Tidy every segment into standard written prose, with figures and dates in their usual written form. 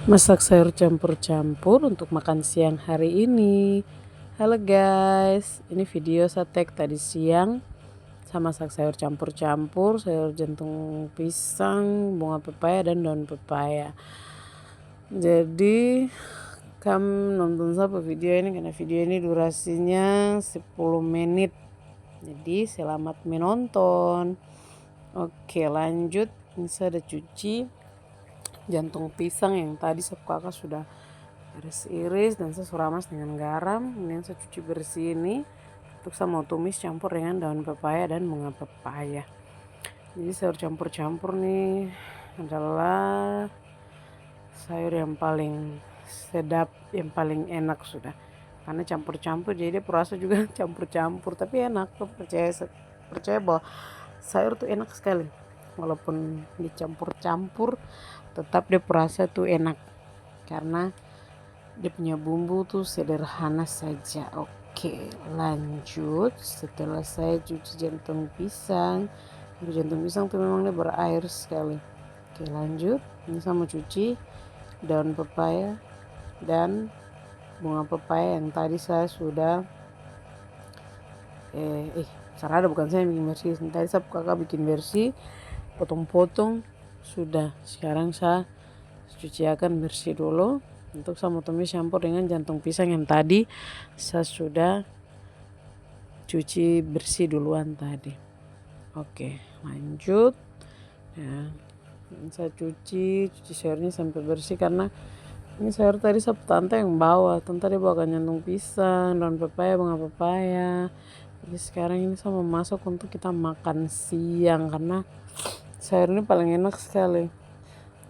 Masak sayur campur-campur untuk makan siang hari ini. Halo guys, ini video saya tag tadi siang. Saya masak sayur campur-campur, sayur jantung pisang, bunga pepaya dan daun pepaya. Jadi kamu nonton sampai video ini karena video ini durasinya 10 menit. Jadi selamat menonton. Oke, lanjut. Ini saya udah cuci jantung pisang yang tadi kakak sudah iris-iris dan saya ramas dengan garam. Kemudian saya cuci bersih ini. Untuk saya mau tumis campur dengan daun pepaya dan bunga pepaya. Jadi sayur campur-campur nih adalah sayur yang paling sedap, yang paling enak sudah. Karena campur-campur jadi dia rasa juga campur-campur tapi enak. Percaya bahwa sayur tuh enak sekali. Walaupun dicampur-campur tetap dia rasa tuh enak. Karena dia punya bumbu tuh sederhana saja. Oke, lanjut. Setelah saya cuci jantung pisang tuh memang dia berair sekali. Oke, lanjut. Ini saya mau cuci daun pepaya dan bunga pepaya yang tadi saya sudah sarada bukan saya yang bikin bersih. Tadi saya kakak bikin bersih, potong-potong sudah. Sekarang saya cuci akan bersih dulu. Untuk saya mau tumis campur dengan jantung pisang yang tadi saya sudah cuci bersih duluan tadi. Oke, lanjut. Ya, saya cuci sayurnya sampai bersih karena ini sayur tadi saya tante yang bawa. Tante dia bawakan jantung pisang, daun pepaya, bunga pepaya. Jadi sekarang ini saya mau masak untuk kita makan siang karena sayur ini paling enak sekali.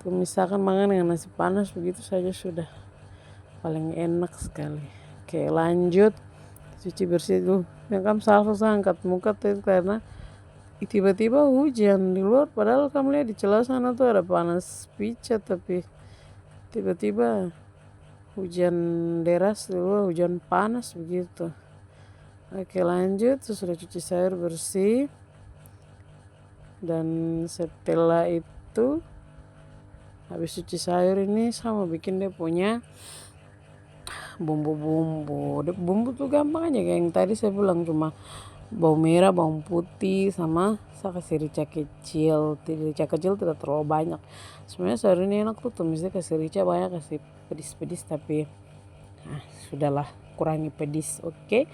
Misalkan makan dengan nasi panas begitu saja sudah paling enak sekali. Oke, lanjut. Cuci bersih tuh. Yang kamu salvo saya angkat muka tuh karena tiba-tiba hujan di luar. Padahal kamu lihat di celah sana tuh ada panas picat tapi tiba-tiba hujan deras di luar, hujan panas begitu. Oke, lanjut. Sudah cuci sayur bersih. Dan setelah itu habis cuci sayur ini saya mau bikin dia punya bumbu-bumbu. Bumbu tuh gampang aja kayak yang tadi saya bilang, cuma bawang merah, bawang putih, sama saya kasih rica kecil. Rica kecil tidak terlalu banyak. Sebenarnya sayur ini enak tuh tumisnya kasih rica banyak, kasih pedis-pedis tapi sudahlah, kurangi pedis. Oke.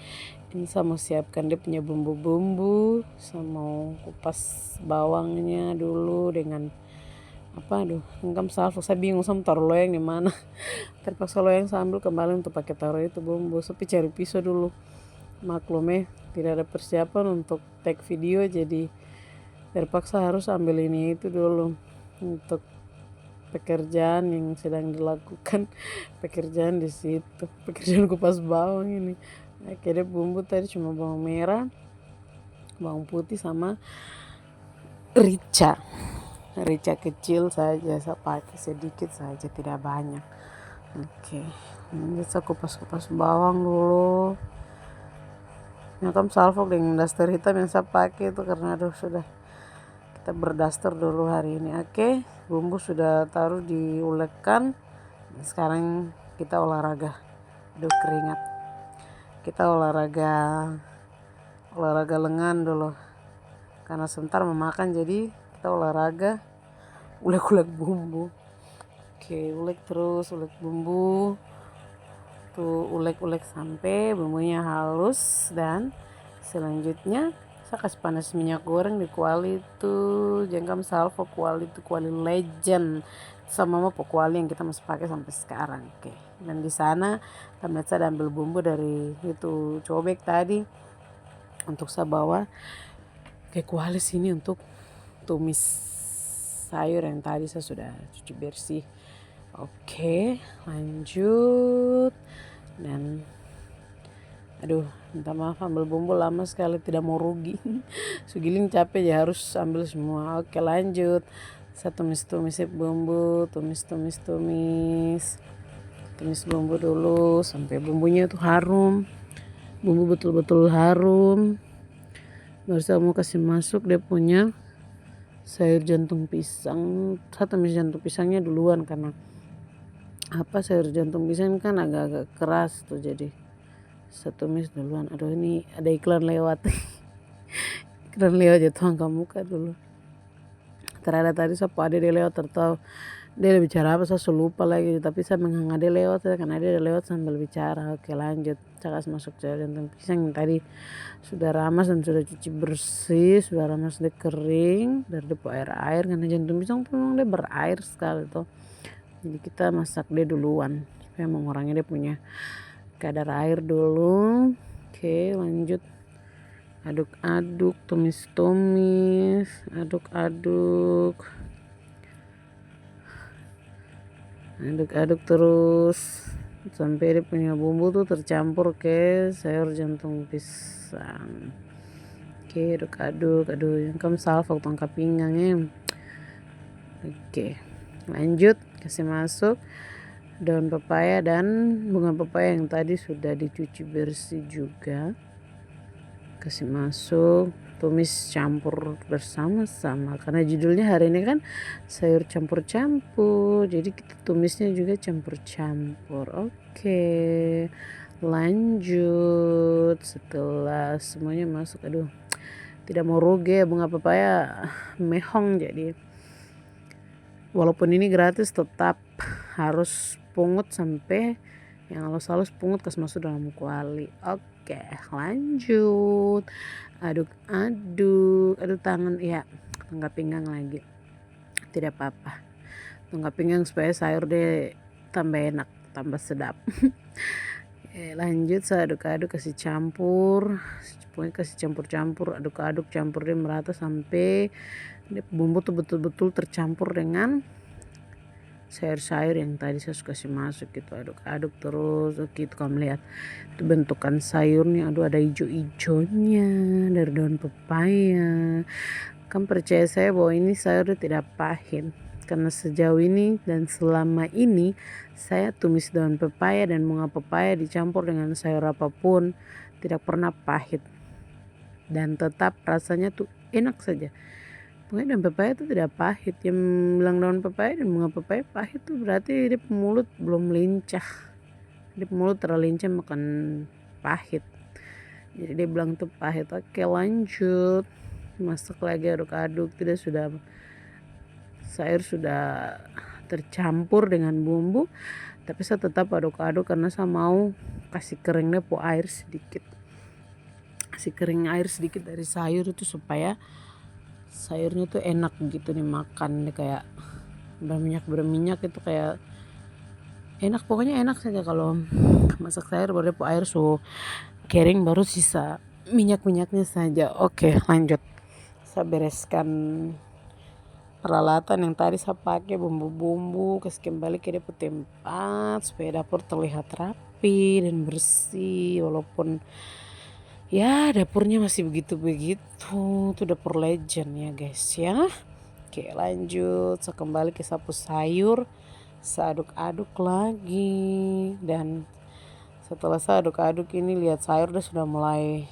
Ini saya mau siapkan dia punya bumbu-bumbu. Saya mau kupas bawangnya dulu dengan engkam salvo. Saya bingung sama taruh loyang di mana. Terpaksa loyang saya ambil kembali untuk pakai taruh itu bumbu. Tapi cari pisau dulu. Maklum tidak ada persiapan untuk tag video jadi terpaksa harus ambil ini itu dulu untuk pekerjaan yang sedang dilakukan. Pekerjaan di situ, pekerjaan kupas bawang ini. Akhirnya bumbu tadi cuma bawang merah, bawang putih sama rica kecil saja. Saya pakai sedikit saja, tidak banyak. Oke, ini saya kupas bawang dulu. Nyakam salvo dengan daster hitam yang saya pakai itu karena sudah kita berdaster dulu hari ini. Oke, bumbu sudah taruh diulekkan. Sekarang kita olahraga. Keringat. Kita olahraga lengan dulu. Karena sebentar memakan jadi kita olahraga ulek-ulek bumbu. Oke, ulek bumbu. Tuh ulek-ulek sampai bumbunya halus. Dan selanjutnya saya kasih panas minyak goreng di kuali itu. Jangan salvo kuali itu, kuali legend sama kuali yang kita masih pakai sampai sekarang. Oke. Dan di sana saya ambil bumbu dari itu cobek tadi untuk saya bawa ke kuali sini untuk tumis sayur yang tadi saya sudah cuci bersih. Oke, lanjut. Dan minta maaf ambil bumbu lama sekali, tidak mau rugi. Sugiling capek ya harus ambil semua. Oke, lanjut. Saya tumis bumbu, tumis bumbu dulu sampai bumbunya itu harum. Bumbu betul-betul harum. Baru saya mau kasih masuk dia punya sayur jantung pisang. Saya tumis jantung pisangnya duluan karena sayur jantung pisang kan agak-agak keras tuh, jadi saya tumis duluan. Aduh, ini ada iklan lewat. Iklan lewat jatuh angka muka dulu. Terada tadi saya ade dia lewat, tertahu dia bicara apa saya lupa lagi, tapi saya menghanga dia lewat karena dia lewat sambil bicara. Oke, lanjut. Saya kasih masuk sayur jantung pisang yang tadi sudah ramas dan sudah cuci bersih, sudah ramas dia kering dari depo air karena jantung pisang tuh memang dia berair sekali tuh. Jadi kita masak dia duluan supaya mengurangi dia punya kadar air dulu. Oke, lanjut. Aduk-aduk, tumis-tumis, aduk-aduk. Aduk-aduk terus sampai dia punya bumbu tuh tercampur ke sayur jantung pisang. Oke, aduk-aduk. Aduh, yang kamu salva tongkat pinggang ya. Oke, lanjut. Kasih masuk daun pepaya dan bunga pepaya yang tadi sudah dicuci bersih juga. Kasih masuk, tumis campur bersama-sama karena judulnya hari ini kan sayur campur-campur, jadi kita tumisnya juga campur-campur. Oke, lanjut. Setelah semuanya masuk, aduh tidak mau rugi ya bunga pepaya mehong, jadi walaupun ini gratis tetap harus pungut sampai yang halus-halus, pungut kasih masuk dalam kuali. Oke, lanjut. Aduk-aduk. Aduk tangan, ya, tongkat pinggang lagi. Tidak apa-apa. Tongkat pinggang supaya sayur deh tambah enak, tambah sedap. Lanjut, saya aduk-aduk, kasih campur. Pokoknya kasih campur-campur, aduk-aduk, campur dia merata sampai bumbu tuh betul-betul tercampur dengan sayur-sayur yang tadi saya suka kasih masuk gitu. Aduk-aduk terus. Oke, itu kamu lihat itu bentukan sayurnya, aduh ada hijau-hijaunya dari daun pepaya. Kamu percaya saya bahwa ini sayurnya tidak pahit karena sejauh ini dan selama ini saya tumis daun pepaya dan bunga pepaya dicampur dengan sayur apapun tidak pernah pahit dan tetap rasanya tuh enak saja. Pokoknya daun pepaya itu tidak pahit. Yang bilang daun pepaya dan bunga pepaya pahit tuh berarti dia mulut belum lincah. Dia mulut terlalu lincah makan pahit. Jadi dia bilang itu pahit. Oke, lanjut. Masak lagi, aduk-aduk. Tidak, sudah sayur sudah tercampur dengan bumbu. Tapi saya tetap aduk-aduk karena saya mau kasih kering depo air sedikit. Kasih kering air sedikit dari sayur itu supaya sayurnya tuh enak gitu nih makan, nih kayak berminyak itu kayak enak, pokoknya enak saja kalau masak sayur. Baru depo air kering baru sisa minyak-minyaknya saja. Oke, lanjut. Saya bereskan peralatan yang tadi saya pakai, bumbu-bumbu, kasih kembali ke depo tempat supaya dapur terlihat rapi dan bersih, walaupun ya dapurnya masih begitu-begitu. Itu dapur legend ya guys ya. Oke, lanjut. Saya kembali ke sapu sayur. Saya aduk-aduk lagi. Dan setelah saya aduk-aduk ini lihat sayur dia sudah mulai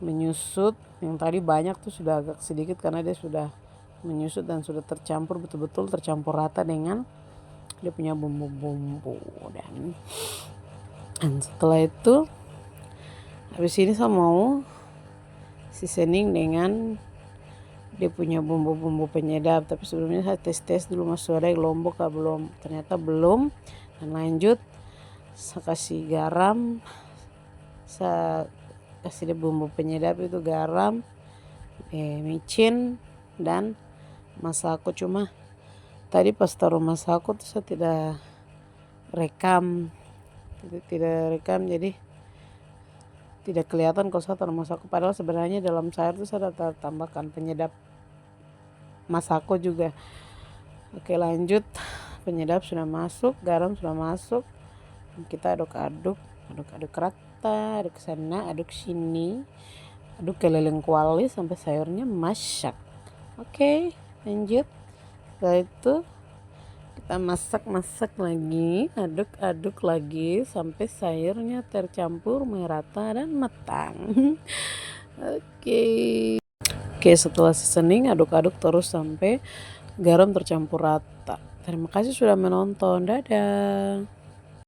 menyusut. Yang tadi banyak tuh sudah agak sedikit karena dia sudah menyusut dan sudah tercampur, betul-betul tercampur rata dengan dia punya bumbu-bumbu. Dan setelah itu habis ini saya mau seasoning dengan dia punya bumbu-bumbu penyedap, tapi sebelumnya saya tes dulu masuk ada lombok kah belum. Ternyata belum. Dan lanjut saya kasih garam, saya kasih dia bumbu penyedap itu garam, micin dan masako. Cuma tadi pas taruh masako tuh saya tidak rekam, jadi tidak kelihatan kalau saya taruh masako, padahal sebenarnya dalam sayur itu saya sudah tambahkan penyedap masako juga. Oke, lanjut. Penyedap sudah masuk, garam sudah masuk, kita aduk-aduk rata, aduk sana, aduk sini, aduk keliling kuali sampai sayurnya masak. Oke, lanjut. Setelah itu kita masak lagi, aduk-aduk lagi sampai sayurnya tercampur merata dan matang. Oke, setelah seasoning aduk-aduk terus sampai garam tercampur rata. Terima kasih sudah menonton, dadah.